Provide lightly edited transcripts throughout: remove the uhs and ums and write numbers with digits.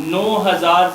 9000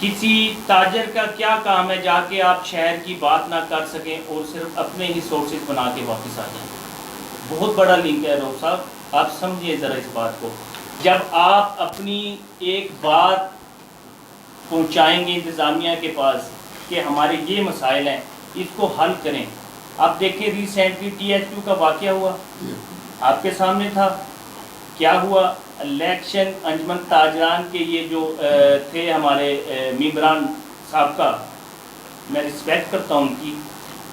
کسی تاجر کا کیا کام ہے جا کے آپ شہر کی بات نہ کر سکیں اور صرف اپنے ہی سورسز بنا کے واپس آ جائیں. بہت بڑا لنک ہے روف صاحب, آپ سمجھیے ذرا اس بات کو. جب آپ اپنی ایک بات پہنچائیں گے انتظامیہ کے پاس کہ ہمارے یہ مسائل ہیں, اس کو حل کریں. آپ دیکھیں ریسنٹلی THQ کا واقعہ ہوا, آپ کے سامنے تھا. کیا ہوا؟ الیکشن انجمن تاجران کے یہ جو تھے ہمارے ممبران صاحب کا, میں رسپیکٹ کرتا ہوں ان کی,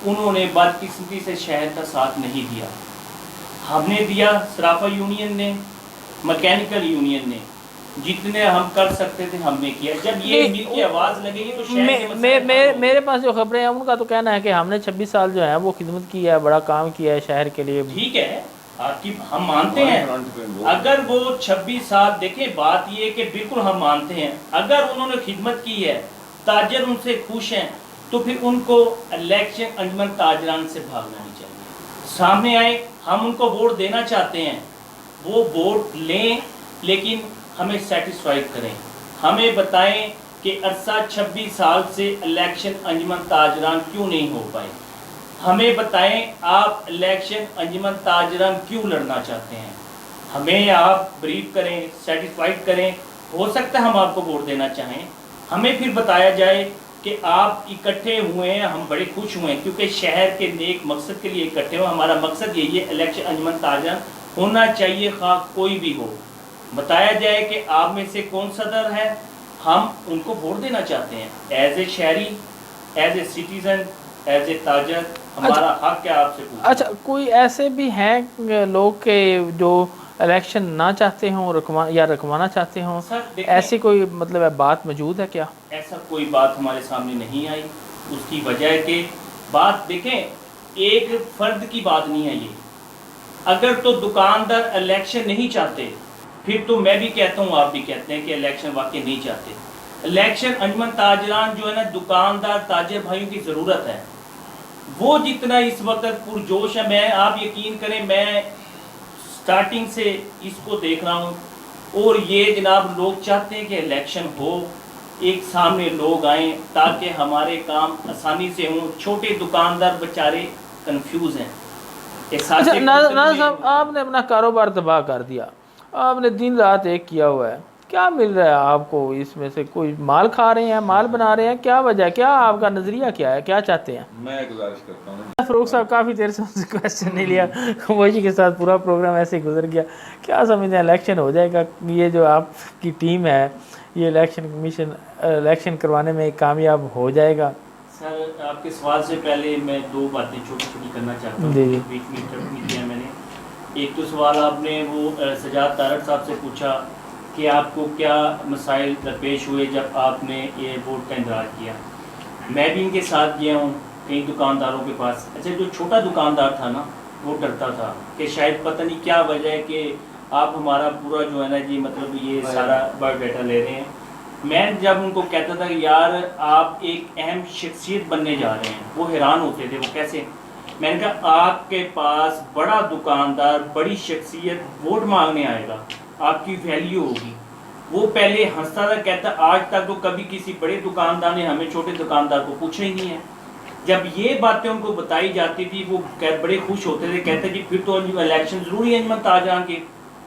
انہوں نے بدقسمتی سے شہر کا ساتھ نہیں دیا. ہم نے دیا, سرافہ یونین نے, مکینیکل یونین نے, جتنے ہم کر سکتے تھے ہم نے کیا. جب یہ مل کی آواز لگے گی تو شہر میرے پاس جو خبریں ہیں ان کا تو کہنا ہے کہ ہم نے 26 سال جو ہے وہ خدمت کی ہے, بڑا کام کیا ہے شہر کے لیے. ٹھیک ہے, آپ کی ہم مانتے ہیں. اگر وہ 26 سال, دیکھیں بات یہ کہ بالکل ہم مانتے ہیں, اگر انہوں نے خدمت کی ہے, تاجر ان سے خوش ہیں, تو پھر ان کو الیکشن انجمن تاجران سے بھاگنا نہیں چاہیے. سامنے آئے, ہم ان کو ووٹ دینا چاہتے ہیں, وہ ووٹ لیں, لیکن ہمیں سیٹسفائی کریں. ہمیں بتائیں کہ عرصہ 26 سال سے الیکشن انجمن تاجران کیوں نہیں ہو پائے. ہمیں بتائیں آپ الیکشن انجمن تاجران کیوں لڑنا چاہتے ہیں. ہمیں آپ بریف کریں, سیٹسفائیڈ کریں. ہو سکتا ہے ہم آپ کو ووٹ دینا چاہیں, ہمیں پھر بتایا جائے کہ آپ اکٹھے ہوئے ہیں, ہم بڑے خوش ہوئے ہیں کیونکہ شہر کے نیک مقصد کے لیے اکٹھے ہوئے. ہمارا مقصد یہی ہے, الیکشن انجمن تاجران ہونا چاہیے خواہ کوئی بھی ہو. بتایا جائے کہ آپ میں سے کون صدر ہے, ہم ان کو ووٹ دینا چاہتے ہیں. ایز اے شہری, as a citizen, as a تاجر, ہمارا حق ہے آپ سے پوچھنا. اچھا, کوئی ایسے بھی ہیں لوگ کہ جو الیکشن نہ چاہتے ہوں یا رکھوانا چاہتے ہوں, ایسی کوئی مطلب بات موجود ہے کیا؟ ایسا کوئی بات ہمارے سامنے نہیں آئی. اس کی وجہ ہے کہ بات دیکھیں, ایک فرد کی بات نہیں ہے یہ. اگر تو دکاندار الیکشن نہیں چاہتے, پھر تو میں بھی کہتا ہوں, آپ بھی کہتے ہیں کہ الیکشن واقعی نہیں چاہتے. الیکشن انجمن تاجران جو ہے نا, دکاندار تاجر بھائیوں کی ضرورت ہے. وہ جتنا اس وقت پرجوش ہے, میں آپ یقین کریں میں سٹارٹنگ سے اس کو دیکھ رہا ہوں, اور یہ جناب لوگ چاہتے ہیں کہ الیکشن ہو, ایک سامنے لوگ آئیں تاکہ ہمارے کام آسانی سے ہوں. چھوٹے دکاندار بیچارے کنفیوز ہیں. اچھا ناظر صاحب, آپ نے اپنا کاروبار تباہ کر دیا, آپ نے دن رات ایک کیا ہوا ہے, کیا مل رہا ہے آپ کو اس میں سے؟ کوئی مال کھا رہے ہیں, مال بنا رہے ہیں, کیا وجہ, کیا آپ کا نظریہ کیا ہے, کیا چاہتے ہیں؟ میں گزارش کرتا ہوں. فروخ صاحب کافی دیر سے ان سے کویسچن نہیں لیا, خاموشی کے ساتھ پورا پروگرام ایسے ہی گزر گیا. کیا سمجھتے ہیں الیکشن ہو جائے گا؟ یہ جو آپ کی ٹیم ہے, یہ الیکشن کمیشن الیکشن کروانے میں کامیاب ہو جائے گا؟ سر, آپ کے سوال سے پہلے میں دو باتیں چھوٹی چھوٹی کرنا چاہتا ہوں, بیچ میں انٹرپٹ نہیں کیا میں نے. ایک تو سوال آپ نے وہ سجاد تارڑ صاحب سے پوچھا کہ آپ کو کیا مسائل درپیش ہوئے جب آپ نے یہ ووٹ کا اندراج کیا. میں بھی ان کے ساتھ گیا ہوں کئی دکانداروں کے پاس. اچھا, جو چھوٹا دکاندار تھا نا, وہ ڈرتا تھا کہ شاید پتہ نہیں کیا وجہ ہے کہ آپ ہمارا پورا جو ہے نا جی مطلب یہ سارا بایو ڈیٹا لے رہے ہیں. میں جب ان کو کہتا تھا کہ یار آپ ایک اہم شخصیت بننے جا رہے ہیں, وہ حیران ہوتے تھے. وہ کیسے؟ میں نے کہا آپ کے پاس بڑا دکاندار, بڑی شخصیت ووٹ مانگنے آئے گا, آپ کی ویلیو ہوگی. وہ پہلے ہنستا تھا, کہتا آج تک تو کبھی کسی بڑے دکاندار نے ہمیں چھوٹے دکاندار کو پوچھا ہی نہیں ہے. جب یہ باتیں ان کو بتائی جاتی تھی وہ بڑے خوش ہوتے تھے, کہتے جی پھر تو الیکشن ضروری ہے انجمن تاجران کے,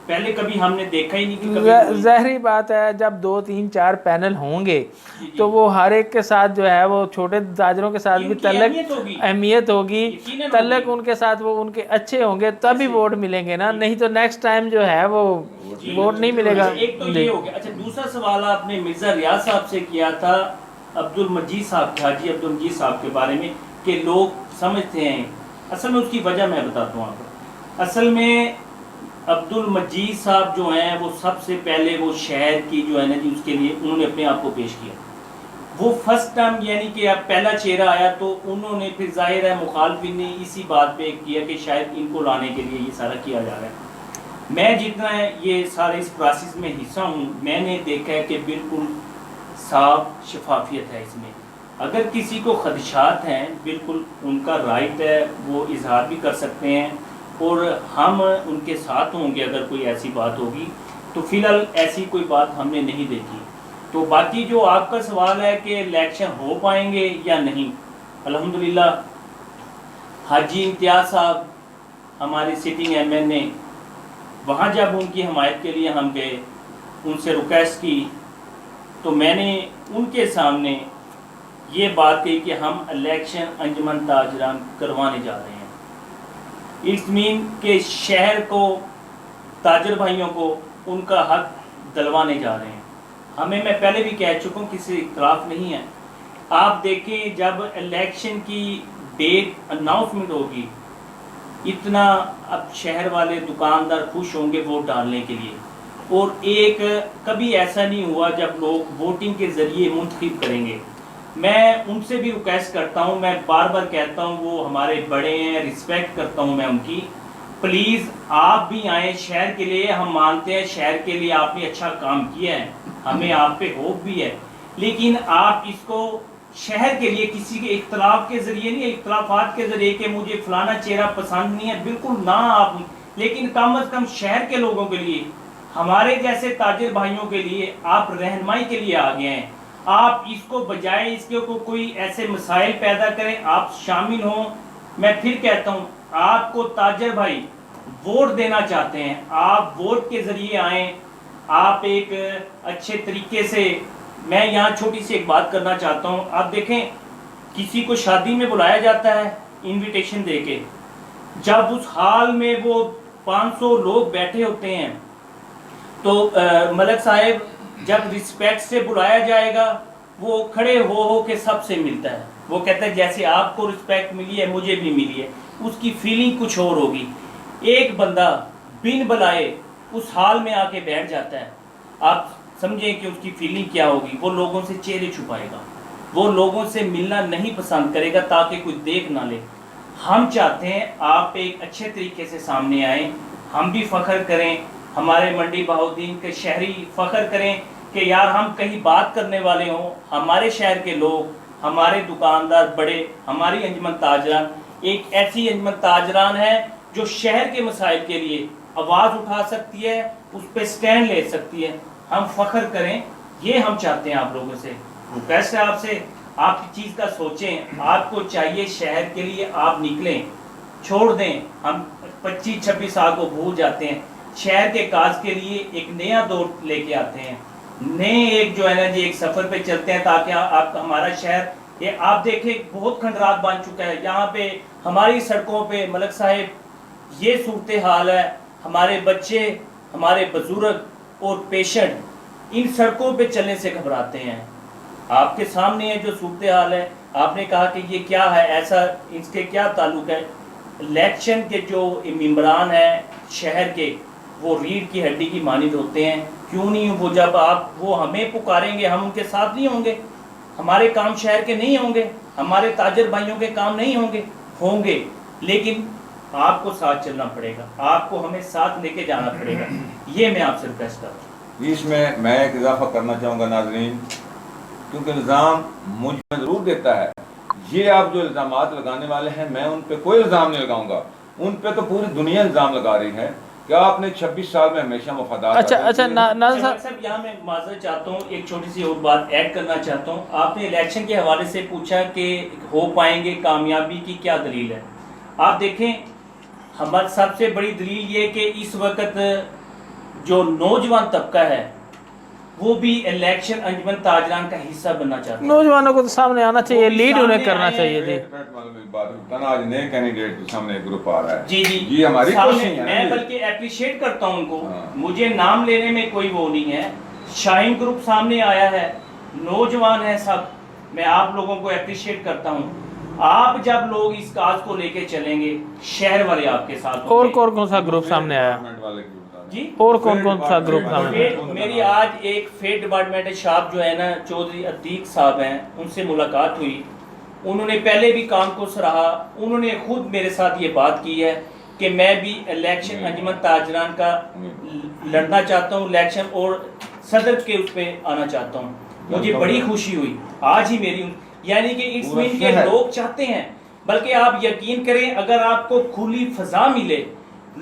پہلے کبھی ہم نے دیکھا ہی نہیں کہ کبھی. ظاہری بات ہے, جب 2 3 4 پینل ہوں گے تو وہ ہر ایک کے ساتھ جو ہے وہ چھوٹے تاجروں کے ساتھ بھی اہمیت ہوگی, تعلق ان کے ساتھ وہ ان کے اچھے ہوں گے تبھی ووٹ ملیں گے نا, نہیں تو نیکسٹ ٹائم جو ہے وہ ووٹ نہیں ملے گا. ایک تو یہ ہو گیا. اچھا, دوسرا سوال آپ نے مرزا ریاض صاحب سے کیا تھا عبد المجید صاحب, حاجی عبد المجید صاحب کے بارے میں, کہ لوگ سمجھتے ہیں. اصل میں اس کی وجہ میں بتاتا ہوں آپ کو. اصل میں عبد المجید صاحب جو ہیں وہ سب سے پہلے وہ شہر کی جو ہے نا جی اس کے لیے انہوں نے اپنے آپ کو پیش کیا. وہ فرسٹ ٹائم یعنی کہ اب پہلا چہرہ آیا تو انہوں نے پھر ظاہر ہے مخالفین نے اسی بات پہ کیا کہ شاید ان کو لانے کے لیے یہ سارا کیا جا رہا ہے. میں جتنا ہے یہ سارے اس پروسیس میں حصہ ہوں, میں نے دیکھا ہے کہ بالکل صاف شفافیت ہے اس میں. اگر کسی کو خدشات ہیں بالکل ان کا رائٹ ہے, وہ اظہار بھی کر سکتے ہیں, اور ہم ان کے ساتھ ہوں گے. اگر کوئی ایسی بات ہوگی تو فی الحال ایسی کوئی بات ہم نے نہیں دیکھی. تو باقی جو آپ کا سوال ہے کہ الیکشن ہو پائیں گے یا نہیں، الحمدللہ حاجی امتیاز صاحب ہمارے سٹنگ ایم این اے، وہاں جب ان کی حمایت کے لیے ہم گئے، ان سے ریکویسٹ کی، تو میں نے ان کے سامنے یہ بات کہی کہ ہم الیکشن انجمن تاجران کروانے جا رہے ہیں، اٹس مین کہ شہر کو، تاجر بھائیوں کو ان کا حق دلوانے جا رہے ہیں۔ ہمیں، میں پہلے بھی کہہ چکا ہوں، کسی اختلاف نہیں ہے۔ آپ دیکھیں جب الیکشن کی ڈیٹ اناؤنسمنٹ ہوگی، اتنا اب شہر والے دکاندار خوش ہوں گے ووٹ ڈالنے کے لیے، اور ایک کبھی ایسا نہیں ہوا جب لوگ ووٹنگ کے ذریعے منتخب کریں گے۔ میں ان سے بھی ریکویسٹ کرتا ہوں، میں بار بار کہتا ہوں، وہ ہمارے بڑے ہیں، رسپیکٹ کرتا ہوں میں ان کی، پلیز آپ بھی آئیں شہر کے لیے، ہم مانتے ہیں شہر کے لیے آپ نے اچھا کام کیا ہے، ہمیں آپ پہ ہوپ بھی ہے، لیکن آپ اس کو شہر کے لیے کسی کے اختلاف کے ذریعے نہیں، اختلافات کے ذریعے کہ مجھے فلانا چہرہ پسند نہیں ہے، بالکل نہ آپ، لیکن کم از کم شہر کے لوگوں کے لیے، ہمارے جیسے تاجر بھائیوں کے لیے آپ رہنمائی کے لیے آگے ہیں۔ آپ اس کو بجائے اس کے کوئی ایسے مسائل پیدا کریں، آپ شامل ہوں۔ میں پھر کہتا ہوں، آپ کو تاجر بھائی ووٹ دینا چاہتے ہیں، آپ ووٹ کے ذریعے آئیں، آپ ایک اچھے طریقے سے، میں یہاں چھوٹی سی ایک بات کرنا چاہتا ہوں، آپ دیکھیں کسی کو شادی میں بلایا جاتا ہے انویٹیشن دے کے، جب اس حال میں وہ 500 لوگ بیٹھے ہوتے ہیں، تو ملک صاحب جب رسپیکٹ سے بلایا جائے گا، وہ کھڑے ہو کے سب سے ملتا ہے، وہ کہتا ہے جیسے آپ کو رسپیکٹ ملی ہے مجھے بھی ملی ہے، اس کی فیلنگ کچھ اور ہوگی۔ ایک بندہ بن بلائے اس حال میں آ کے بیٹھ جاتا ہے، آپ سمجھیں کہ اس کی فیلنگ کیا ہوگی، وہ لوگوں سے چہرے چھپائے گا، وہ لوگوں سے ملنا نہیں پسند کرے گا تاکہ کوئی دیکھ نہ لے۔ ہم چاہتے ہیں آپ ایک اچھے طریقے سے سامنے آئیں، ہم بھی فخر کریں، ہمارے منڈی بہاؤالدین کے شہری فخر کریں کہ یار ہم کہیں بات کرنے والے ہوں، ہمارے شہر کے لوگ، ہمارے دکاندار بڑے، ہماری انجمن تاجران ایک ایسی انجمن تاجران ہے جو شہر کے مسائل کے لیے آواز اٹھا سکتی ہے، اس پہ سٹینڈ لے سکتی ہے۔ ہم فخر کریں، یہ ہم چاہتے ہیں آپ لوگوں سے، ریکویسٹ ہے آپ سے، آپ کی چیز کا سوچیں، آپ کو چاہیے شہر کے لیے آپ نکلیں، چھوڑ دیں، ہم 25-26 سال کو بھول جاتے ہیں، شہر کے کاج کے لیے ایک نیا دور لے کے آتے ہیں، نئے ایک جو ہے نا جی ایک سفر پہ چلتے ہیں تاکہ آپ ہمارا شہر، یہ آپ دیکھیں بہت کھنڈرات بن چکا ہے یہاں پہ، ہماری سڑکوں پہ ملک صاحب یہ صورتحال ہے، ہمارے بچے، ہمارے بزرگ اور پیشنٹ ان سڑکوں پہ چلنے سے گھبراتے ہیں۔ آپ کے سامنے ہے جو صورتحال ہے، آپ نے کہا کہ یہ کیا ہے، ایسا اس کے کیا تعلق ہے؟ الیکشن کے جو ممبران ہیں شہر کے، وہ ریڑھ کی ہڈی کی مانند ہوتے ہیں، کیوں نہیں؟ وہ جب وہ ہمیں پکاریں گے ہم ان کے ساتھ نہیں ہوں گے؟ ہمارے کام شہر کے نہیں ہوں گے؟ ہمارے تاجر بھائیوں کے کام نہیں ہوں گے، لیکن آپ کو ساتھ چلنا پڑے گا، آپ کو ہمیں ساتھ لے کے جانا پڑے گا، یہ میں آپ سے ریکویسٹ کرتا ہوں۔ اس میں ایک اضافہ کرنا چاہوں گا ناظرین، کیونکہ الزام مجھ میں ضرور دیتا ہے، یہ آپ جو الزامات لگانے والے ہیں میں ان پہ کوئی الزام نہیں لگاؤں گا، ان پہ تو پوری دنیا الزام لگا رہی ہے کہ آپ نے 26 سال میں ہمیشہ مفادات۔ اچھا ناظر صاحب یہاں میں معذرت چاہتا ہوں، ایک چھوٹی سی اور بات ایڈ کرنا چاہتا ہوں، آپ نے الیکشن کے حوالے سے پوچھا کہ ہو پائیں گے، کامیابی کی کیا دلیل ہے؟ آپ دیکھیں ہماری سب سے بڑی دلیل یہ کہ اس وقت جو نوجوان طبقہ ہے وہ بھی الیکشن انجمن تاجران کا حصہ بننا چاہتے ہیں، نوجوانوں کو تو سامنے آنا چاہیے، لیڈ انہیں کرنا چاہیے تھی۔ آج نئے کینڈیڈیٹ سامنے گروپ آ رہا ہے، جی ہماری کوشش ہے، میں بلکہ اپریشیٹ کرتا ہوں ان کو، مجھے نام لینے میں کوئی وہ نہیں ہے، شاہین گروپ سامنے آیا ہے، نوجوان ہیں سب، میں آپ لوگوں کو اپریشیٹ کرتا ہوں۔ آپ جب لوگ اس کاز کو لے کے چلیں گے، شہر والے آپ کے ساتھ اور کون سا گروپ سامنے آیا جی؟ اور کون سا گروپ سامنے آیا؟ میری آج ایک فیڈ ڈپارٹمنٹ شاپ جو ہے نا چودھری عتیق صاحب ہیں، ان سے ملاقات ہوئی، انہوں نے پہلے بھی کام کو سراہا، انہوں نے خود میرے ساتھ یہ بات کی ہے کہ میں بھی الیکشن انجمن تاجران کا لڑنا چاہتا ہوں الیکشن، اور صدر کے اس پہ آنا چاہتا ہوں۔ مجھے بڑی خوشی ہوئی آج ہی میری، یعنی کہ اس مین کے لوگ چاہتے ہیں، بلکہ آپ یقین کریں اگر آپ کو کھلی فضا ملے،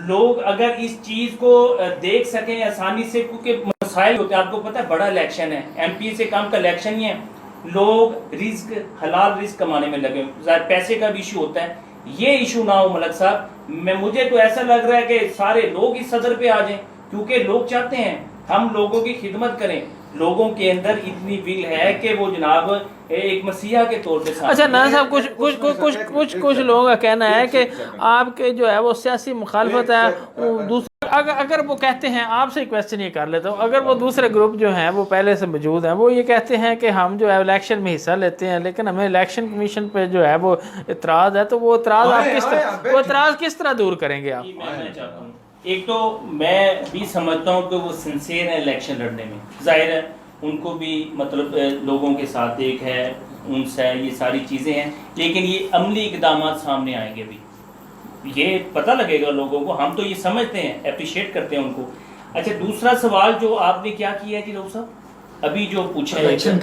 لوگ اگر اس چیز کو دیکھ سکیں آسانی سے، کیونکہ مسائل ہوتے ہیں. آپ کو پتہ ہے بڑا الیکشن ہے, MP سے کام کا الیکشن ہی ہے, لوگ رزق حلال رزق کمانے میں لگے, پیسے کا بھی ایشو ہوتا ہے. یہ ایشو نہ ہو ملک صاحب. مجھے تو ایسا لگ رہا ہے کہ سارے لوگ اس صدر پہ آ جائیں, کیونکہ لوگ چاہتے ہیں ہم لوگوں کی خدمت کریں. لوگوں کے اندر اتنی ول ہے کہ وہ جناب ایک مسیحا کے طور پہ. اچھا نا صاحب, کچھ لوگوں کا کہنا ہے کہ آپ کے جو ہے وہ سیاسی مخالفت ہے. اگر وہ کہتے ہیں, آپ سے کویسچن یہ کر لیتا ہوں, اگر وہ دوسرے گروپ جو ہیں وہ پہلے سے موجود ہیں, وہ یہ کہتے ہیں کہ ہم جو ہے الیکشن میں حصہ لیتے ہیں لیکن ہمیں الیکشن کمیشن پہ جو ہے وہ اعتراض ہے, تو وہ اعتراض آپ کس طرح دور کریں گے آپ؟ میں چاہتا ہوں, ایک تو میں بھی سمجھتا ہوں کہ وہ سنسیئر ہیں الیکشن لڑنے میں. ظاہر ہے ان کو بھی مطلب لوگوں کے ساتھ ایک ہے, ان سے یہ ساری چیزیں ہیں, لیکن یہ عملی اقدامات سامنے آئیں گے بھی, یہ پتہ لگے گا لوگوں کو. ہم تو یہ سمجھتے ہیں, اپریشیٹ کرتے ہیں ان کو. اچھا دوسرا سوال جو آپ نے کیا کیا ہے جی لوگ صاحب, ابھی جو پوچھا ہے الیکشن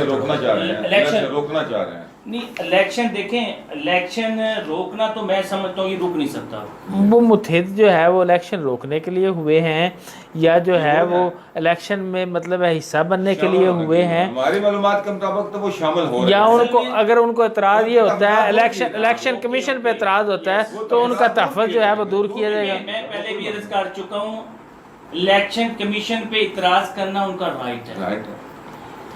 روکنا چاہ رہے ہیں, الیکشن روکنا چاہ رہے ہیں. نہیں, الیکشن دیکھیں, الیکشن روکنا تو میں سمجھتا ہوں یہ رک نہیں سکتا. وہ متحد جو ہے وہ الیکشن روکنے کے لیے ہوئے ہیں یا جو ہے وہ الیکشن میں مطلب حصہ بننے کے لیے ہوئے ہیں؟ ہماری معلومات کے مطابق تو وہ شامل ہو رہے ہیں. یا ان کو اگر ان کو اعتراض یہ ہوتا ہے, الیکشن کمیشن پہ اعتراض ہوتا ہے, تو ان کا تحفظ جو ہے وہ دور کیا جائے گا. میں پہلے بھی عرض کر چکا ہوں, الیکشن کمیشن پہ اعتراض کرنا ان کا رائٹ ہے.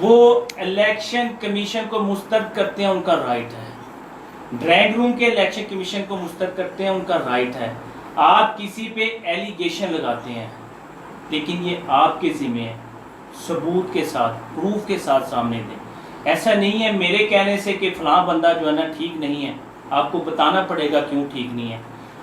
وہ الیکشن کمیشن کو مسترد کرتے ہیں, ان کا رائٹ ہے. ڈرائنگ روم کے الیکشن کمیشن کو مسترد کرتے ہیں, ان کا رائٹ ہے. آپ کسی پہ ایلیگیشن لگاتے ہیں لیکن یہ آپ کے ذمہ ہے, ثبوت کے ساتھ, پروف کے ساتھ سامنے دیں. ایسا نہیں ہے میرے کہنے سے کہ فلاں بندہ جو ہے نا ٹھیک نہیں ہے, آپ کو بتانا پڑے گا کیوں ٹھیک نہیں ہے.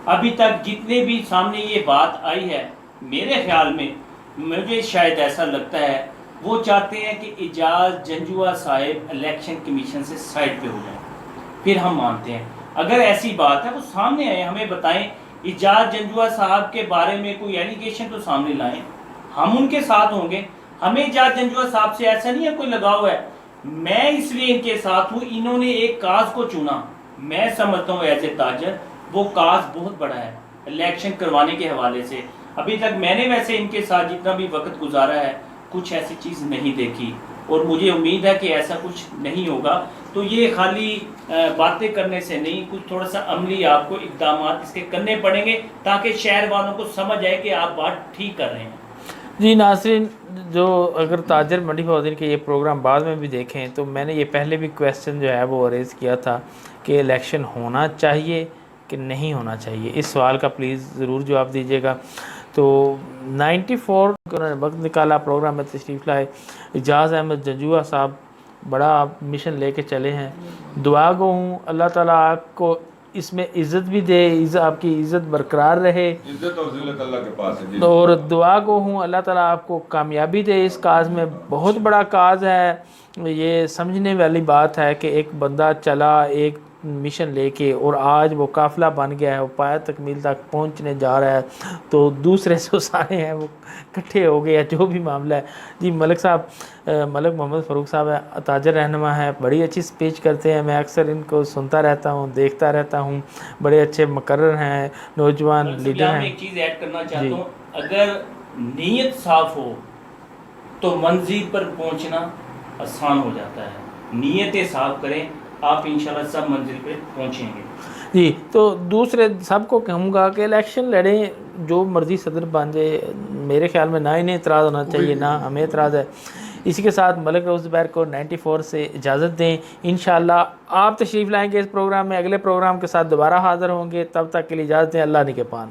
ابھی تک جتنے بھی سامنے یہ بات آئی ہے, میرے خیال میں مجھے شاید ایسا لگتا ہے وہ چاہتے ہیں کہ اعجاز جنجوعہ صاحب الیکشن کمیشن سے سائڈ پہ ہو جائیں, پھر ہم مانتے ہیں. اگر ایسی بات ہے وہ سامنے آئے, ہمیں بتائیں. اعجاز جنجوعہ صاحب کے بارے میں کوئی ایلیگیشن تو سامنے لائیں, ہم ان کے ساتھ ہوں گے. ہمیں اعجاز جنجوعہ صاحب سے ایسا نہیں ہے کوئی لگاؤ ہے, میں اس لیے ان کے ساتھ ہوں, انہوں نے ایک کاز کو چنا. میں سمجھتا ہوں ایز اے تاجر وہ کاز بہت بڑا ہے الیکشن کروانے کے حوالے سے. ابھی تک میں نے ویسے ان کے ساتھ جتنا بھی وقت گزارا ہے کچھ ایسی چیز نہیں دیکھی, اور مجھے امید ہے کہ ایسا کچھ نہیں ہوگا. تو یہ خالی باتیں کرنے سے نہیں, کچھ تھوڑا سا عملی آپ کو اقدامات اس کے کرنے پڑیں گے تاکہ شہر والوں کو سمجھ آئے کہ آپ بات ٹھیک کر رہے ہیں. جی ناظرین, جو اگر تاجر منڈی فوزین کے یہ پروگرام بعد میں بھی دیکھیں تو میں نے یہ پہلے بھی کویسچن جو ہے وہ ریز کیا تھا کہ الیکشن ہونا چاہیے کہ نہیں ہونا چاہیے. اس سوال کا پلیز ضرور جواب دیجیے گا. تو 94 انہوں نے وقت نکالا, پروگرام میں تشریف لائے. اعجاز احمد جنجوعہ صاحب بڑا آپ مشن لے کے چلے ہیں. دعا گو ہوں اللہ تعالیٰ آپ کو اس میں عزت بھی دے, آپ کی عزت برقرار رہے. عزت اور ذلت اللہ کے پاس ہے. اور دعا گو ہوں اللہ تعالیٰ آپ کو کامیابی دے اس کاز میں. بہت بڑا کاز ہے, یہ سمجھنے والی بات ہے کہ ایک بندہ چلا ایک مشن لے کے اور آج وہ قافلہ بن گیا ہے, وہ پایہ تکمیل تک پہنچنے جا رہا ہے, تو دوسرے جو سارے ہیں وہ کٹھے ہو گئے, جو بھی معاملہ ہے. جی ملک صاحب, ملک محمد فاروق صاحب ہے, تاجر رہنما ہے, بڑی اچھی سپیچ کرتے ہیں. میں اکثر ان کو سنتا رہتا ہوں, دیکھتا رہتا ہوں. بڑے اچھے مقرر ہیں, نوجوان لیڈر ہیں. میں ایک چیز ایڈ کرنا چاہتا ہوں, اگر نیت صاف ہو تو منزل پر پہنچنا آسان ہو جاتا ہے. نیتیں صاف کریں, آپ انشاءاللہ سب منزل پہ پہنچیں گے. جی, تو دوسرے سب کو کہوں گا کہ الیکشن لڑیں, جو مرضی صدر بن جائے. میرے خیال میں نہ انہیں اعتراض ہونا چاہیے نہ ہمیں اعتراض ہے. اسی کے ساتھ ملک روف زبیر کو 94 سے اجازت دیں. انشاءاللہ آپ تشریف لائیں گے اس پروگرام میں, اگلے پروگرام کے ساتھ دوبارہ حاضر ہوں گے. تب تک کے لیے اجازت دیں. اللہ نگہبان.